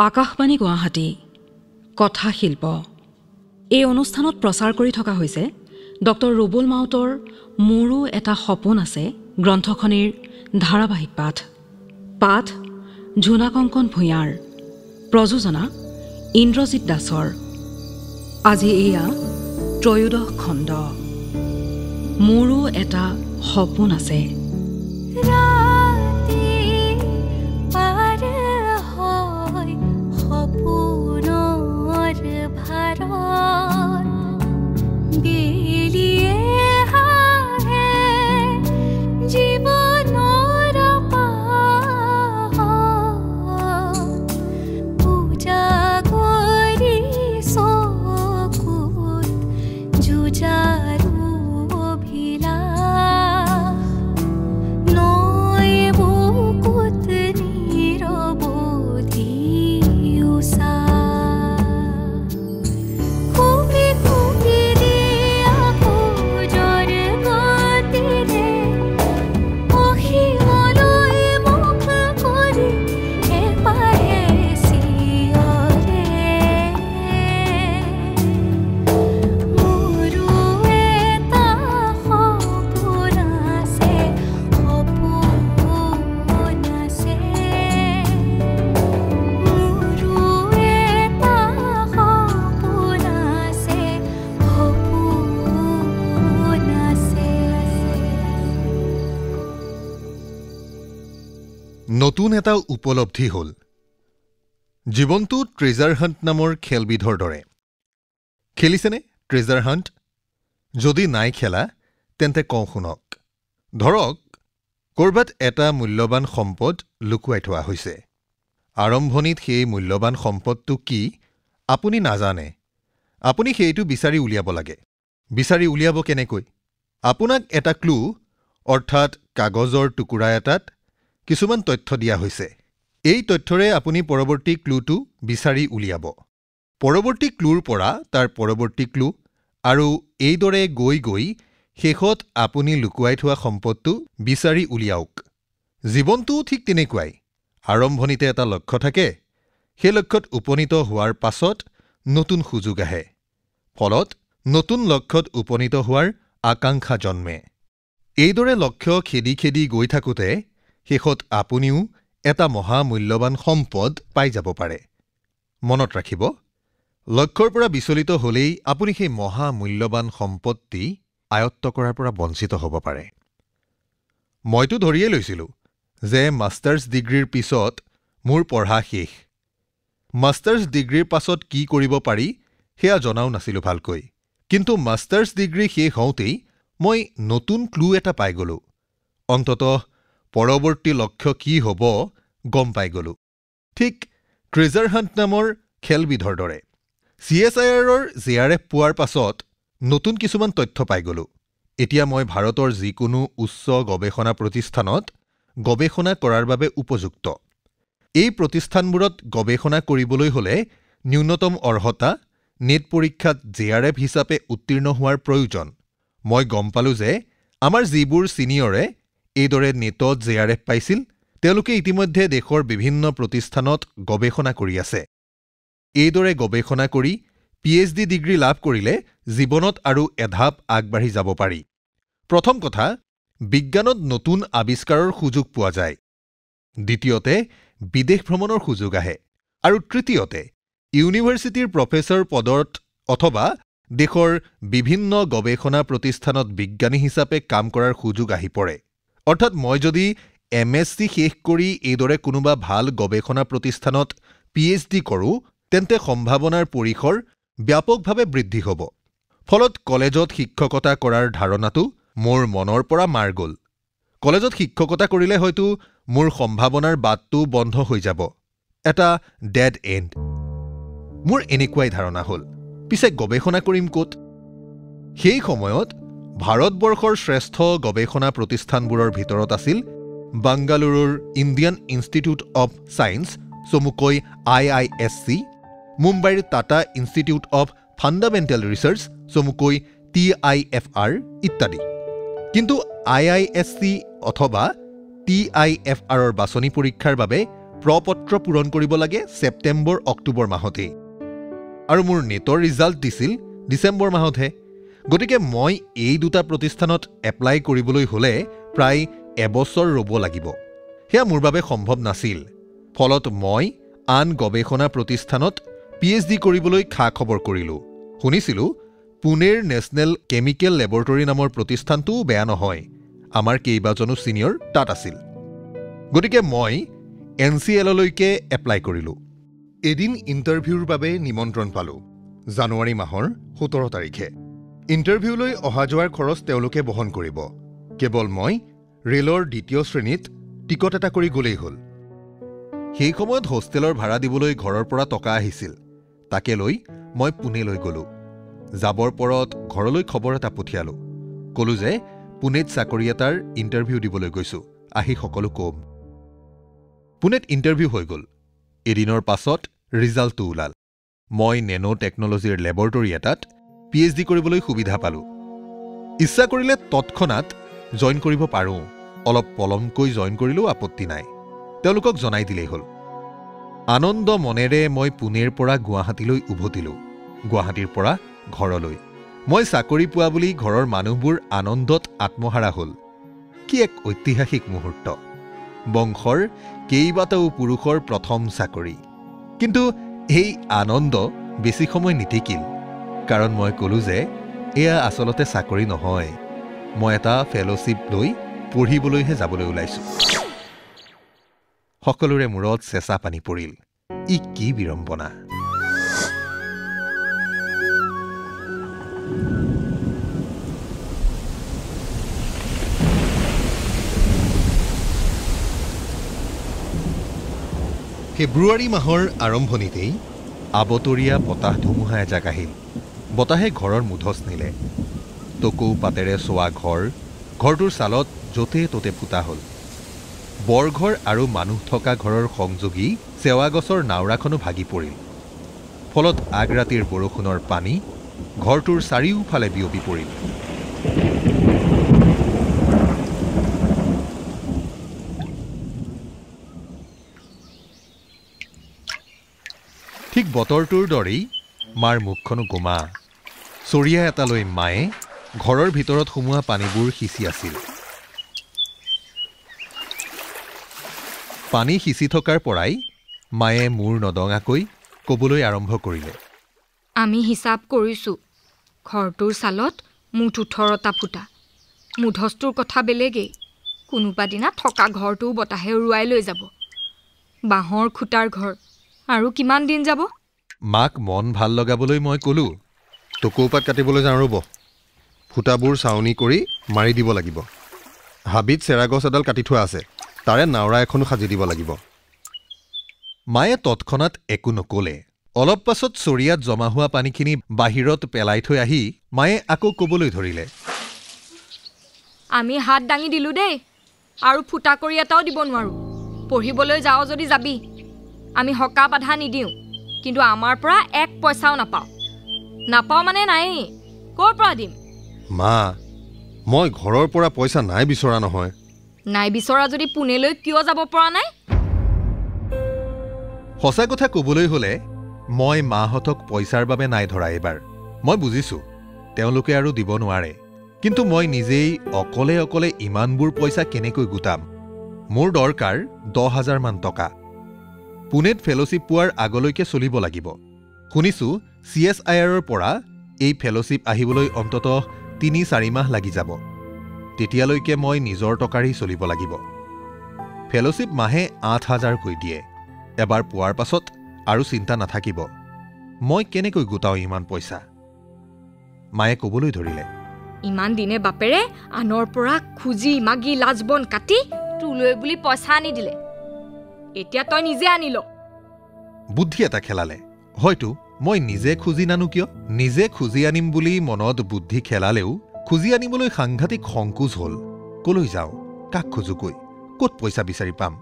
আকাশবাণী গুৱাহাটী কথা শিল্প এই অনুষ্ঠানত প্ৰচাৰ কৰি থকা হৈছে ডক্টৰ ৰুবুল মাউতৰ মোৰো এটা সপোন আছে গ্ৰন্থখনিৰ ধাৰাবাহিক পাঠ ঝুনা কংকন ভূঞাৰ প্ৰযোজনা ইন্দ্ৰজিৎ দাসৰ আজি এয়া ত্ৰয়োদশ খণ্ড মোৰো এটা সপোন আছে। নতুন এটা উপলব্ধি হ'ল জীৱনটো ট্ৰেজাৰ হাণ্ট নামৰ খেলবিধৰ দৰে। খেলিছেনে ট্ৰেজাৰ হাণ্ট? যদি নাই খেলা তেন্তে কওঁ শুনক। ধৰক ক'ৰবাত এটা মূল্যৱান সম্পদ লুকুৱাই থোৱা হৈছে। আৰম্ভণিত সেই মূল্যৱান সম্পদটো কি আপুনি নাজানে। আপুনি সেইটো বিচাৰি উলিয়াব লাগে। বিচাৰি উলিয়াব কেনেকৈ? আপোনাক এটা ক্লু অৰ্থাৎ কাগজৰ টুকুৰা এটাত কিছুমান তথ্য দিয়া হৈছে। এই তথ্যৰে আপুনি পৰৱৰ্তী ক্লুটো বিচাৰি উলিয়াব। পৰৱৰ্তী ক্লুৰ পৰা তাৰ পৰৱৰ্তী ক্লু আৰু এইদৰে গৈ গৈ শেষত আপুনি লুকুৱাই থোৱা সম্পদটো বিচাৰি উলিয়াওক। জীৱনটোও ঠিক তেনেকুৱাই। আৰম্ভণিতে এটা লক্ষ্য থাকে। সেই লক্ষ্যত উপনীত হোৱাৰ পাছত নতুন সুযোগ আহে। ফলত নতুন লক্ষ্যত উপনীত হোৱাৰ আকাংক্ষা জন্মে। এইদৰে লক্ষ্য খেদি খেদি গৈ থাকোঁতে শেষত আপুনিও এটা মহামূল্যৱান সম্পদ পাই যাব পাৰে। মনত ৰাখিব, লক্ষ্যৰ পৰা বিচলিত হ'লেই আপুনি সেই মহামূল্যৱান সম্পদটি আয়ত্ত কৰাৰ পৰা বঞ্চিত হ'ব পাৰে। মইতো ধৰিয়েই লৈছিলোঁ যে মাষ্টাৰ্ছ ডিগ্ৰীৰ পিছত মোৰ পঢ়া শেষ। মাষ্টাৰ্ছ ডিগ্ৰীৰ পাছত কি কৰিব পাৰি সেয়া জনাও নাছিলোঁ ভালকৈ। কিন্তু মাষ্টাৰ্ছ ডিগ্ৰী শেষ হওঁতেই মই নতুন ক্লু এটা পাই গ'লোঁ। অন্ততঃ পৰৱৰ্তী লক্ষ্য কি হ'ব গম পাই গ'লোঁ। ঠিক ট্ৰেজাৰ হাণ্ট নামৰ খেলবিধৰ দৰে। CSIRৰ JRF পোৱাৰ পাছত নতুন কিছুমান তথ্য পাই গ'লোঁ। এতিয়া মই ভাৰতৰ যিকোনো উচ্চ গৱেষণা প্ৰতিষ্ঠানত গৱেষণা কৰাৰ বাবে উপযুক্ত। এই প্ৰতিষ্ঠানবোৰত গৱেষণা কৰিবলৈ হ'লে ন্যূনতম অৰ্হতা নেট পৰীক্ষাত JRF হিচাপে উত্তীৰ্ণ হোৱাৰ প্ৰয়োজন। মই গম পালোঁ যে আমাৰ যিবোৰ ছিনিয়ৰে এইদৰে নেটত JRF পাইছিল তেওঁলোকে ইতিমধ্যে দেশৰ বিভিন্ন প্ৰতিষ্ঠানত গৱেষণা কৰি আছে। এইদৰে গৱেষণা কৰি PhD ডিগ্ৰী লাভ কৰিলে জীৱনত আৰু এধাপ আগবাঢ়ি যাব পাৰি। প্ৰথম কথা, বিজ্ঞানত নতুন আৱিষ্কাৰৰ সুযোগ পোৱা যায়। দ্বিতীয়তে, বিদেশ ভ্ৰমণৰ সুযোগ আহে। আৰু তৃতীয়তে, ইউনিভাৰ্চিটিৰ প্ৰফেচৰ পদত অথবা দেশৰ বিভিন্ন গৱেষণা প্ৰতিষ্ঠানত বিজ্ঞানী হিচাপে কাম কৰাৰ সুযোগ আহি পৰে। অৰ্থাৎ মই যদি MSc শেষ কৰি এইদৰে কোনোবা ভাল গৱেষণা প্ৰতিষ্ঠানত PhD কৰোঁ তেন্তে সম্ভাৱনাৰ পৰিসৰ ব্যাপকভাৱে বৃদ্ধি হ'ব। ফলত কলেজত শিক্ষকতা কৰাৰ ধাৰণাটো মোৰ মনৰ পৰা মাৰ গ'ল। কলেজত শিক্ষকতা কৰিলে হয়তো মোৰ সম্ভাৱনাৰ বাটটো বন্ধ হৈ যাব। এটা ডেড এণ্ড। মোৰ এনেকুৱাই ধাৰণা হ'ল। পিছে গৱেষণা কৰিম ক'ত? সেই সময়ত ভাৰতবৰ্ষৰ শ্ৰেষ্ঠ গৱেষণা প্ৰতিষ্ঠানবোৰৰ ভিতৰত আছিল বাংগালুৰুৰ ইণ্ডিয়ান ইনষ্টিটিউট অৱ ছায়েন্স, চমুকৈ IISc, মুম্বাইৰ Tata Institute of fundamental research, চমুকৈ TIFR ইত্যাদি। কিন্তু IISc অথবা TIFRৰ বাছনি পৰীক্ষাৰ বাবে প্ৰপত্ৰ পূৰণ কৰিব লাগে ছেপ্টেম্বৰ অক্টোবৰ মাহতেই আৰু মোৰ নেটৰ ৰিজাল্ট দিছিল ডিচেম্বৰ মাহতহে গতিকে মই এই দুটা প্ৰতিষ্ঠানত এপ্লাই কৰিবলৈ হ'লে প্ৰায় এবছৰ ৰ'ব লাগিব সেয়া মোৰ বাবে সম্ভৱ নাছিল ফলত মই আন গৱেষণা প্ৰতিষ্ঠানত PhD কৰিবলৈ খা খবৰ কৰিলোঁ শুনিছিলোঁ পুনেৰ নেশ্যনেল কেমিকেল লেবৰেটৰী নামৰ প্ৰতিষ্ঠানটো বেয়া নহয় আমাৰ কেইবাজনো ছিনিয়ৰ তাত আছিল গতিকে মই NCL-লৈকে এপ্লাই কৰিলোঁ এদিন ইণ্টাৰভিউৰ বাবে নিমন্ত্ৰণ পালোঁ জানুৱাৰী মাহৰ 17 তাৰিখে ইণ্টাৰভিউলৈ অহা যোৱাৰ খৰচ তেওঁলোকে বহন কৰিব কেৱল মই ৰেলৰ দ্বিতীয় শ্ৰেণীত টিকট এটা কৰি গ'লেই হ'ল সেই সময়ত হোষ্টেলৰ ভাড়া দিবলৈ ঘৰৰ পৰা টকা আহিছিল তাকে লৈ মই পুনেলৈ গ'লোঁ যাবৰ পৰত ঘৰলৈ খবৰ এটা পঠিয়ালোঁ ক'লোঁ যে পুনেত চাকৰি এটাৰ ইণ্টাৰভিউ দিবলৈ গৈছোঁ আহি সকলো কম পুনেত ইণ্টাৰভিউ হৈ গ'ল এদিনৰ পাছত ৰিজাল্টটো ওলাল মই নেনো টেকনলজিৰ লেবৰেটৰী এটাত PhD কৰিবলৈ সুবিধা পালোঁ ইচ্ছা কৰিলে তৎক্ষণাত জইন কৰিব পাৰোঁ অলপ পলমকৈ জইন কৰিলেও আপত্তি নাই তেওঁলোকক জনাই দিলেই হ'ল আনন্দ মনেৰে মই পুনেৰ পৰা গুৱাহাটীলৈ উভতিলোঁ গুৱাহাটীৰ পৰা ঘৰলৈ মই চাকৰি পোৱা বুলি ঘৰৰ মানুহবোৰ আনন্দত আত্মহাৰা হ'ল কি এক ঐতিহাসিক মুহূৰ্ত বংশৰ কেইবাটাও পুৰুষৰ প্ৰথম চাকৰি কিন্তু এই আনন্দ বেছি সময় নিটিকিল কাৰণ মই ক'লোঁ যে এয়া আচলতে চাকৰি নহয় মই এটা ফেলোশ্বিপ লৈ পঢ়িবলৈহে যাবলৈ ওলাইছোঁ সকলোৰে মূৰত চেঁচা পানী পৰিল ই কি বিৰম্বনা ফেব্ৰুৱাৰী মাহৰ আৰম্ভণিতেই আবতৰীয়া বতাহ ধুমুহা এজাক আহিল বতাহে ঘৰৰ মুধচ নিলে টকৌ পাতেৰে চোৱা ঘৰটোৰ ছালত য'তে ত'তে ফুটা হ'ল বৰঘৰ আৰু মানুহ থকা ঘৰৰ সংযোগী চেৱা গছৰ নাওৰাখনো ভাগি পৰিল ফলত আগৰাতিৰ বৰষুণৰ পানী ঘৰটোৰ চাৰিওফালে বিয়পি পৰিল ঠিক বতৰটোৰ দৰেই মাৰ মুখখনো গোমা চৰিয়া এটা লৈ মায়ে ঘৰৰ ভিতৰত সোমোৱা পানীবোৰ সিঁচি আছিল পানী সিঁচি থকাৰ পৰাই মায়ে মূৰ নদঙাকৈ ক'বলৈ আৰম্ভ কৰিলে আমি হিচাপ কৰিছোঁ ঘৰটোৰ ছালত মুঠ 18টা ফুটা মুধচটোৰ কথা বেলেগেই কোনোবা দিনা থকা ঘৰটোও বতাহে উৰুৱাই লৈ যাব বাঁহৰ খুটাৰ ঘৰ আৰু কিমান দিন যাব মাক মন ভাল লগাবলৈ মই ক'লোঁ টকৌপাত কাটিবলৈ যাওঁ ৰ'ব ফুটাবোৰ চাউনি কৰি মাৰি দিব লাগিব হাবিত চেৰাগছ এডাল কাটি থোৱা আছে তাৰে নাওৰা এখনো সাজি দিব লাগিব মায়ে তৎক্ষণাত একো নক'লে অলপ পাছত চৰিয়াত জমা হোৱা পানীখিনি বাহিৰত পেলাই থৈ আহি মায়ে আকৌ ক'বলৈ ধৰিলে আমি হাত দাঙি দিলোঁ দেই আৰু ফুটা কৰি এটাও দিব নোৱাৰোঁ পঢ়িবলৈ যাওঁ যদি যাবি আমি হকা বাধা নিদিওঁ কিন্তু আমাৰ পৰা 1 পইচাও নাপাওঁ মানে নাই ক'ৰ পৰা দিম মা মই ঘৰৰ পৰা পইচা নাই বিচৰা নহয় নাই বিচৰা যদি পুনেলৈ কিয় যাব পৰা নাই সঁচা কথা ক'বলৈ হ'লে মই মাহঁতক পইচাৰ বাবে নাই ধৰা এবাৰ মই বুজিছোঁ তেওঁলোকে আৰু দিব নোৱাৰে কিন্তু মই নিজেই অকলে ইমানবোৰ পইচা কেনেকৈ গোটাম মোৰ দৰকাৰ 10,000 মান টকা পুনেত ফেলোশ্বিপ পোৱাৰ আগলৈকে চলিব লাগিব শুনিছোঁ CSIR-ৰ পৰা এই ফেলোশ্বিপ আহিবলৈ অন্ততঃ 3-4 মাহ লাগি যাব তেতিয়ালৈকে মই নিজৰ টকাৰেই চলিব লাগিব ফেলোশ্বিপ মাহে 8,000 কৈ দিয়ে এবাৰ পোৱাৰ পাছত আৰু চিন্তা নাথাকিব মই কেনেকৈ গোটাও ইমান পইচা মায়ে ক'বলৈ ধৰিলে ইমান দিনে বাপেৰে আনৰ পৰা খুজি মাগি লাজবন কাটি তুলৈ বুলি পইচা আনি দিলে এতিয়া তই নিজে আনিল বুদ্ধি এটা খেলালে হয়তো মই নিজে খুজি নানো কিয় নিজে খুজি আনিম বুলি মনত বুদ্ধি খেলালেও খুজি আনিবলৈ সাংঘাতিক সংকোচ হ'ল কলৈ যাওঁ কাক খুজুকৈ ক'ত পইচা বিচাৰি পাম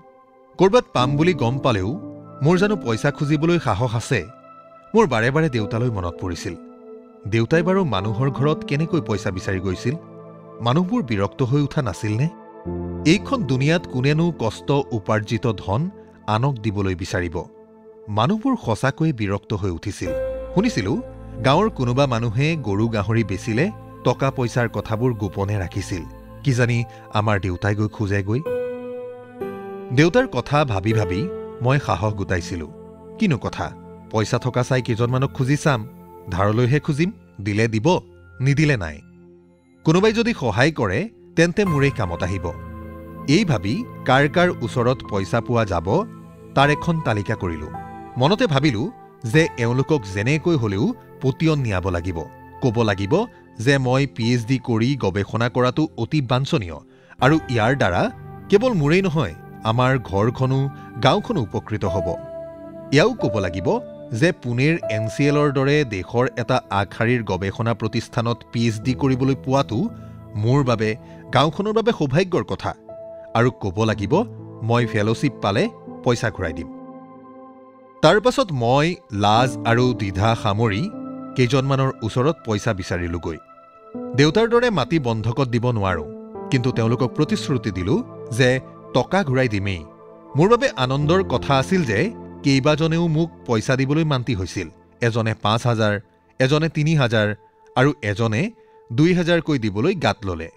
কৰবাত পাম বুলি গম পালেও মোৰ জানো পইচা খুজিবলৈ সাহস আছে মোৰ বাৰে বাৰে দেউতালৈ মনত পৰিছিল দেউতাই বাৰু মানুহৰ ঘৰত কেনেকৈ পইচা বিচাৰি গৈছিল মানুহবোৰ বিৰক্ত হৈ উঠা নাছিল নে এইখন দুনিয়াত কোনেনো কষ্ট উপাৰ্জিত ধন আনক দিবলৈ বিচাৰিব। মানুহবোৰ সঁচাকৈ বিৰক্ত হৈ উঠিছিল। শুনিছিলোঁ গাঁৱৰ কোনোবা মানুহে গৰু গাহৰি বেচিলে টকা পইচাৰ কথাবোৰ গোপনে ৰাখিছিল। কিজানি আমাৰ দেউতাই গৈ খোজেগৈ। দেউতাৰ কথা ভাবি ভাবি মই সাহস গোটাইছিলোঁ। কিনো কথা, পইচা থকা চাই কেইজনমানক খুজি চাম। ধাৰলৈহে খুজিম, দিলে দিব, নিদিলে নাই। কোনোবাই যদি সহায় কৰে তেন্তে মোৰেই কামত আহিব। এই ভাবি কাৰ কাৰ ওচৰত পইচা পোৱা যাব তাৰ এখন তালিকা কৰিলোঁ। মনতে ভাবিলোঁ যে এওঁলোকক যেনেকৈ হ'লেও পতিয়ন নিয়াব লাগিব। ক'ব লাগিব যে মই PhD কৰি গৱেষণা কৰাটো অতি বাঞ্ছনীয় আৰু ইয়াৰ দ্বাৰা কেৱল মোৰেই নহয়, আমাৰ ঘৰখনো গাঁওখনো উপকৃত হ'ব। এয়াও ক'ব লাগিব যে পুনেৰ NCLৰ দৰে দেশৰ এটা আগশাৰীৰ গৱেষণা প্ৰতিষ্ঠানত PhD কৰিবলৈ পোৱাটো মোৰ বাবে, গাঁওখনৰ বাবে সৌভাগ্যৰ কথা। আৰু ক'ব লাগিব মই ফেলোশ্বিপ পালে পইচা ঘূৰাই দিম। তাৰ পাছত মই লাজ আৰু দ্বিধা সামৰি কেইজনমানৰ ওচৰত পইচা বিচাৰিলোগৈ। দেউতাৰ দৰে মাটি বন্ধকত দিব নোৱাৰোঁ, কিন্তু তেওঁলোকক প্ৰতিশ্ৰুতি দিলোঁ যে টকা ঘূৰাই দিমেই। মোৰ বাবে আনন্দৰ কথা আছিল যে কেইবাজনেও মোক পইচা দিবলৈ মান্তি হৈছিল। এজনে 5,000, এজনে 3,000 আৰু এজনে 2,000কৈ দিবলৈ গাত ল'লে।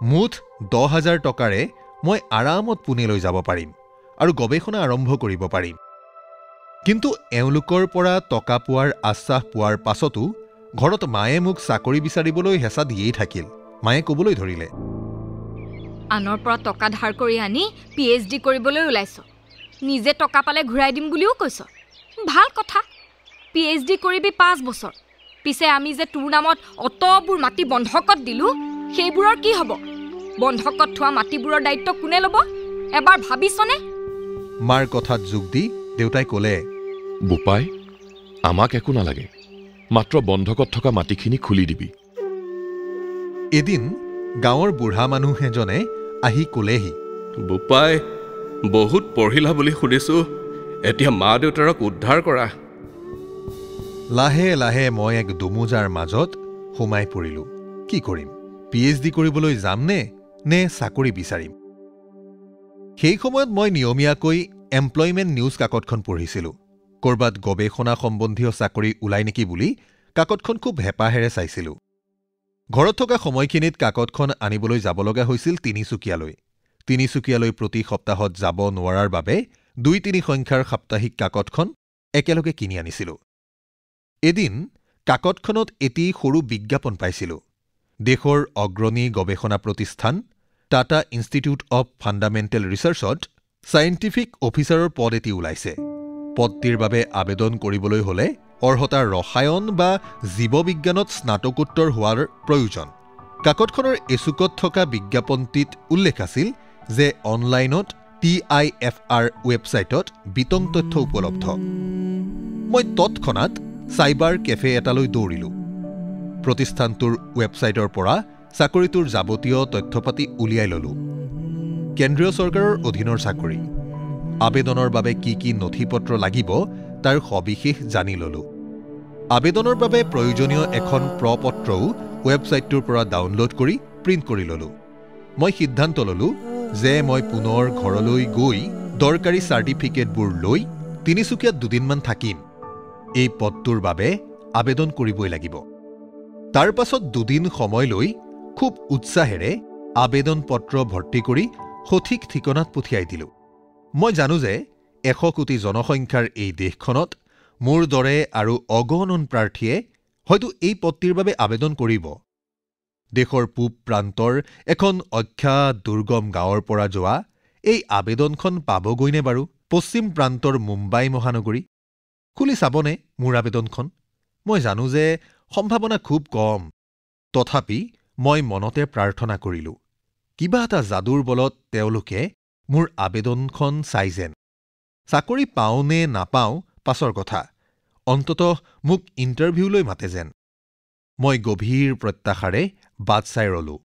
মুঠ 10,000 টকাৰে মই আৰামত পুনেলৈ যাব পাৰিম আৰু গৱেষণা আৰম্ভ কৰিব পাৰিম। কিন্তু এওঁলোকৰ পৰা টকা পোৱাৰ আশ্বাস পোৱাৰ পাছতো ঘৰত মায়ে মোক চাকৰি বিচাৰিবলৈ হেঁচা দিয়েই থাকিল। মায়ে ক'বলৈ ধৰিলে, আনৰ পৰা টকা ধাৰ কৰি আনি PhD কৰিবলৈ ওলাইছ, নিজে টকা পালে ঘূৰাই দিম বুলিও কৈছ। ভাল কথা, PhD কৰিবি 5 বছৰ, পিছে আমি যে তোৰ নামত অতবোৰ মাটি বন্ধকত দিলোঁ, সেইবোৰৰ কি হ'ব? বন্ধকত থোৱা মাটিবোৰৰ দায়িত্ব কোনে ল'ব? এবাৰ ভাবিছনে? মাৰ কথাত যোগ দি দেউতাই ক'লে, বোপাই, আমাক একো নালাগে, মাত্ৰ বন্ধকত থকা মাটিখিনি খুলি দিবি। এদিন গাঁৱৰ বুঢ়া মানুহ এজনে আহি ক'লেহি, বোপাই, বহুত পঢ়িলা বুলি শুনিছোঁ, এতিয়া মা দেউতাৰক উদ্ধাৰ কৰা। লাহে লাহে মই এক দুমোজাৰ মাজত সোমাই পৰিলোঁ। কি কৰিম? PhD কৰিবলৈ যামনে নে চাকৰি বিচাৰিম? সেই সময়ত মই নিয়মীয়াকৈ এমপ্লয়মেণ্ট নিউজ কাকতখন পঢ়িছিলোঁ। ক'ৰবাত গৱেষণা সম্বন্ধীয় চাকৰি ওলাই নেকি বুলি কাকতখন খুব হেঁপাহেৰে চাইছিলোঁ। ঘৰত থকা সময়খিনিত কাকতখন আনিবলৈ যাব লগা হৈছিল তিনিচুকীয়ালৈ। তিনিচুকীয়ালৈ প্ৰতি সপ্তাহত যাব নোৱাৰাৰ বাবে 2-3 সংখ্যাৰ সাপ্তাহিক কাকতখন একেলগে কিনি আনিছিলোঁ। এদিন কাকতখনত এটি সৰু বিজ্ঞাপন পাইছিলোঁ। দেশৰ অগ্ৰণী গৱেষণা প্ৰতিষ্ঠান টাটা ইনষ্টিটিউট অৱ ফাণ্ডামেণ্টেল ৰিচাৰ্চত ছাইণ্টিফিক অফিচাৰৰ পদ এটি ওলাইছে। পদটিৰ বাবে আবেদন কৰিবলৈ হ'লে অৰ্হতা ৰসায়ন বা জীৱবিজ্ঞানত স্নাতকোত্তৰ হোৱাৰ প্ৰয়োজন। কাকতখনৰ এচুকত থকা বিজ্ঞাপনটিত উল্লেখ আছিল যে অনলাইনত TIFR ৱেবছাইটত বিতং তথ্য উপলব্ধ। মই তৎক্ষণাৎ চাইবাৰ কেফে এটালৈ দৌৰিলোঁ। প্ৰতিষ্ঠানটোৰ ৱেবছাইটৰ পৰা চাকৰিটোৰ যাৱতীয় তথ্যপাতি উলিয়াই ল'লোঁ। কেন্দ্ৰীয় চৰকাৰৰ অধীনৰ চাকৰি। আবেদনৰ বাবে কি কি নথিপত্ৰ লাগিব তাৰ সবিশেষ জানি ল'লোঁ। আবেদনৰ বাবে প্ৰয়োজনীয় এখন প্ৰ-পত্ৰও ৱেবছাইটটোৰ পৰা ডাউনলোড কৰি প্ৰিণ্ট কৰি ল'লোঁ। মই সিদ্ধান্ত ল'লোঁ যে মই পুনৰ ঘৰলৈ গৈ দৰকাৰী চাৰ্টিফিকেটবোৰ লৈ তিনিচুকীয়াত দুদিনমান থাকিম। এই পদটোৰ বাবে আবেদন কৰিবই লাগিব। তাৰ পাছত 2 দিন সময় লৈ খুব উৎসাহেৰে আবেদন পত্ৰ ভৰ্তি কৰি সঠিক ঠিকনাত পঠিয়াই দিলোঁ। মই জানো যে 100 কোটি জনসংখ্যাৰ এই দেশখনত মোৰ দৰে আৰু অগণন প্ৰাৰ্থীয়ে হয়তো এই পদটিৰ বাবে আবেদন কৰিব। দেশৰ পূব প্ৰান্তৰ এখন অখ্যাত দুৰ্গম গাঁৱৰ পৰা যোৱা এই আবেদনখন পাবগৈনে বাৰু পশ্চিম প্ৰান্তৰ মুম্বাই মহানগৰী? খুলি চাবনে মোৰ আবেদনখন? মই জানো যে সম্ভাৱনা খুব কম। তথাপি মই মনতে প্ৰাৰ্থনা কৰিলোঁ, কিবা এটা যাদুৰ বলত তেওঁলোকে মোৰ আবেদনখন চাই যেন। চাকৰি পাওঁ নে নাপাওঁ পাছৰ কথা, অন্ততঃ মোক ইণ্টাৰভিউলৈ মাতে যেন। মই গভীৰ প্ৰত্যাশাৰে বাট চাই ৰলোঁ।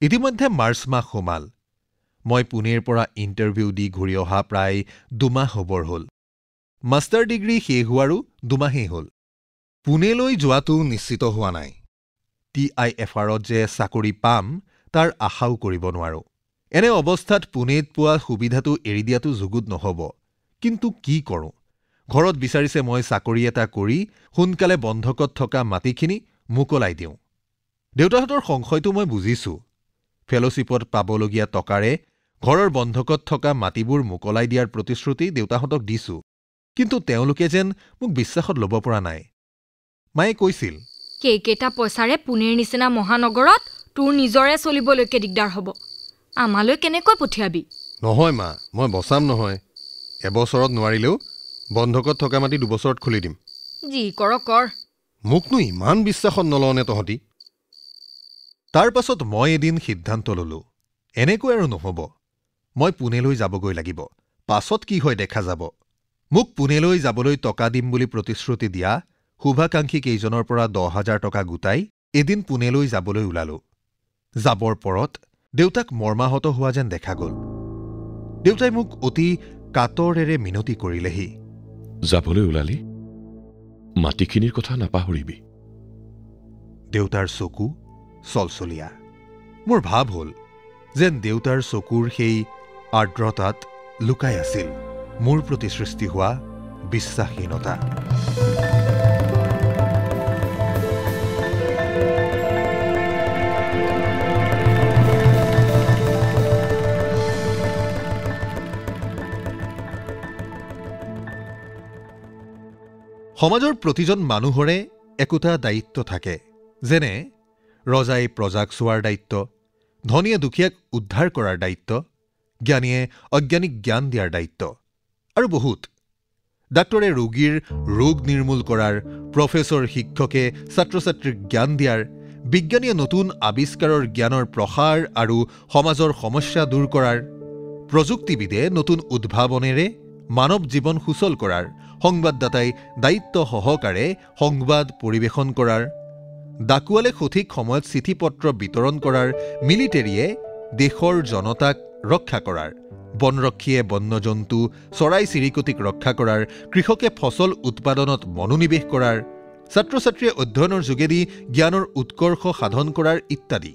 ইতিমধ্যে মাৰ্চ মাহ সোমাল। মই পুনেৰ পৰা ইণ্টাৰভিউ দি ঘূৰি অহা প্ৰায় 2 মাহ হ'বৰ হ'ল। মাষ্টাৰ ডিগ্ৰী শেষ হোৱাৰো 2 মাহেই হ'ল। পুনেলৈ যোৱাটো নিশ্চিত হোৱা নাই। TIFRত যে চাকৰি পাম তাৰ আশাও কৰিব নোৱাৰোঁ। এনে অৱস্থাত পুনেত পোৱা সুবিধাটো এৰি দিয়াটো যুগুত নহ'ব। কিন্তু কি কৰোঁ? ঘৰত বিচাৰিছে মই চাকৰি এটা কৰি সোনকালে বন্ধকত থকা মাটিখিনি মোকলাই দিওঁ। দেউতাহঁতৰ সংশয়টো মই বুজিছোঁ। ফেলোশ্বিপত পাবলগীয়া টকাৰে ঘৰৰ বন্ধকত থকা মাটিবোৰ মোকলাই দিয়াৰ প্ৰতিশ্ৰুতি দেউতাহঁতক দিছোঁ। কিন্তু তেওঁলোকে যেন মোক বিশ্বাসত ল'ব পৰা নাই। মায়ে কৈছিল, কেইকেইটা পইচাৰে পুনেৰ নিচিনা মহানগৰত তোৰ নিজৰে চলিবলৈকে দিগদাৰ হ'ব। আমালৈ কেনেকৈ পঠিয়াবি? নহয় মা, মই বচাম নহয়। এবছৰত নোৱাৰিলেও বন্ধকত থকা মাটি 2 বছৰত খুলি দিম। যি কৰ কৰ। মোকনো ইমান বিশ্বাসত নলওঁনে তহঁতি? তাৰ পাছত মই এদিন সিদ্ধান্ত ল'লোঁ, এনেকৈ আৰু নহ'ব। মই পুনেলৈ যাবগৈ লাগিব। পাছত কি হয় দেখা যাব। মোক পুনেলৈ যাবলৈ টকা দিম বুলি প্ৰতিশ্ৰুতি দিয়া শুভাকাংক্ষী কেইজনৰ পৰা 10,000 টকা গোটাই এদিন পুনেলৈ যাবলৈ ওলালোঁ। যাবৰ পৰত দেউতাক মৰ্মাহত হোৱা যেন দেখা গ'ল। দেউতাই মোক অতি কাতৰেৰে মিনতি কৰিলেহি। যাবলৈ ওলালি? মাটিখিনিৰ কথা নাপাহৰিবি। দেউতাৰ চকু চলচলীয়া। মোৰ ভাৱ হ'ল যেন দেউতাৰ চকুৰ সেই আৰ্দ্ৰতাত লুকাই আছিল মোৰ প্ৰতি সৃষ্টি হোৱা বিশ্বাসহীনতা। সমাজৰ প্ৰতিজন মানুহৰে একোটা দায়িত্ব থাকে, যেনে ৰজাই প্ৰজাক চোৱাৰ দায়িত্ব, ধনীয়ে দুখীয়াক উদ্ধাৰ কৰাৰ দায়িত্ব, জ্ঞানীয়ে অজ্ঞানীক জ্ঞান দিয়াৰ দায়িত্ব আৰু বহুত। ডাক্তৰে ৰোগীৰ ৰোগ নিৰ্মূল কৰাৰ, প্ৰফেচৰ শিক্ষকে ছাত্ৰ ছাত্ৰীক জ্ঞান দিয়াৰ, বিজ্ঞানীয়ে নতুন আৱিষ্কাৰৰ জ্ঞানৰ প্ৰসাৰ আৰু সমাজৰ সমস্যা দূৰ কৰাৰ, প্ৰযুক্তিবিদে নতুন উদ্ভাৱনেৰে মানৱ জীৱন সুচল কৰাৰ, সংবাদদাতাই দায়িত্ব সহকাৰে সংবাদ পৰিৱেশন কৰাৰ, ডাকুৱালে সঠিক সময়ত চিঠি পত্ৰ বিতৰণ কৰাৰ, মিলিটেৰীয়ে দেশৰ জনতাক ৰক্ষা কৰাৰ, বনৰক্ষীয়ে বন্যজন্তু চৰাই চিৰিকটিক ৰক্ষা কৰাৰ, কৃষকে ফচল উৎপাদনত মনোনিৱেশ কৰাৰ, ছাত্ৰ ছাত্ৰীয়ে অধ্যয়নৰ যোগেদি জ্ঞানৰ উৎকৰ্ষ সাধন কৰাৰ ইত্যাদি।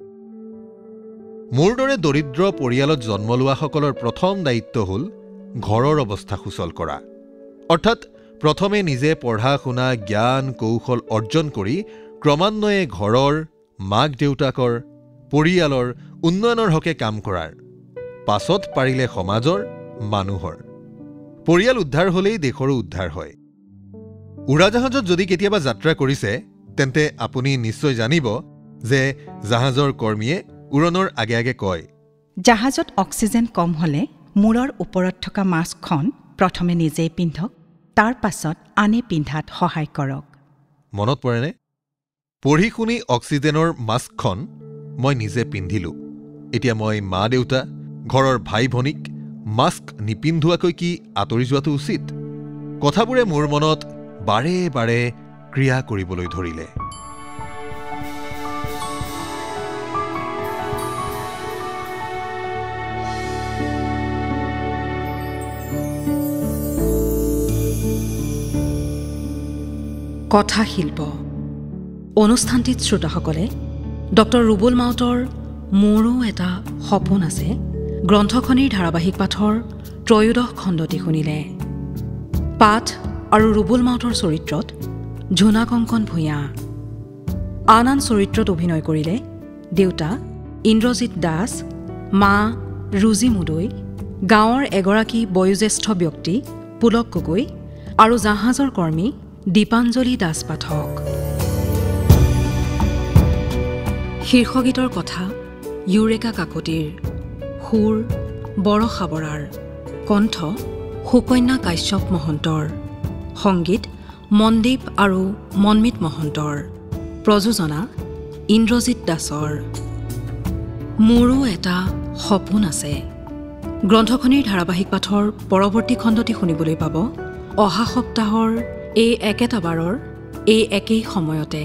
মোৰ দৰে দৰিদ্ৰ পৰিয়ালত জন্ম লোৱাসকলৰ প্ৰথম দায়িত্ব হ'ল ঘৰৰ অৱস্থা সুচল কৰা। অৰ্থাৎ প্ৰথমে নিজে পঢ়া শুনা জ্ঞান কৌশল অৰ্জন কৰি ক্ৰমান্বয়ে ঘৰৰ, মাক দেউতাকৰ, পৰিয়ালৰ উন্নয়নৰ হকে কাম কৰাৰ, পাছত পাৰিলে সমাজৰ, মানুহৰ। পৰিয়াল উদ্ধাৰ হ'লেই দেশৰো উদ্ধাৰ হয়। উৰাজাহাজত যদি কেতিয়াবা যাত্ৰা কৰিছে তেন্তে আপুনি নিশ্চয় জানিব যে জাহাজৰ কৰ্মীয়ে উৰণৰ আগে আগে কয়, জাহাজত অক্সিজেন কম হ'লে মূৰৰ ওপৰত থকা মাস্কখন প্ৰথমে নিজেই পিন্ধক, তাৰ পাছত আনে পিন্ধাত সহায় কৰক। মনত পৰেনে? পঢ়ি শুনি অক্সিজেনৰ মাস্কখন মই নিজে পিন্ধিলোঁ। এতিয়া মই মা দেউতা, ঘৰৰ ভাই ভনীক মাস্ক নিপিন্ধোৱাকৈ কি আঁতৰি যোৱাটো উচিত? কথাবোৰে মোৰ মনত বাৰে বাৰে ক্ৰিয়া কৰিবলৈ ধৰিলে। কথাশিল্প অনুষ্ঠানটিত শ্ৰোতাসকলে ডক্টৰ ৰুবুল মাউতৰ মোৰো এটা সপোন আছে গ্ৰন্থখনিৰ ধাৰাবাহিক পাঠৰ 'ত্ৰয়োদশ খণ্ডটি শুনিলে। পাঠ আৰু ৰুবুল মাউতৰ চৰিত্ৰত ঝুনা কংকন ভূঞা। আন আন চৰিত্ৰত অভিনয় কৰিলে দেউতা ইন্দ্ৰজিৎ দাস, মা ৰুজি মুদৈ, গাঁৱৰ এগৰাকী বয়োজ্যেষ্ঠ ব্যক্তি পুলক গগৈ আৰু জাহাজৰ কৰ্মী দীপাঞ্জলি দাস পাঠক। শীৰ্ষগীতৰ কথা ইউৰেকা কাকতিৰ, সুৰ বৰষা বৰাৰ, কণ্ঠ সুকন্যা কাশ্যপ মহন্তৰ, সংগীত মনদীপ আৰু মনমিত মহন্তৰ, প্ৰযোজনা ইন্দ্ৰজিৎ দাসৰ। মোৰো এটা সপোন আছে গ্ৰন্থখনিৰ ধাৰাবাহিক পাঠৰ পৰৱৰ্তী খণ্ডটি শুনিবলৈ পাব অহা সপ্তাহৰ এই একেটা বাৰৰ এই একেই সময়তে।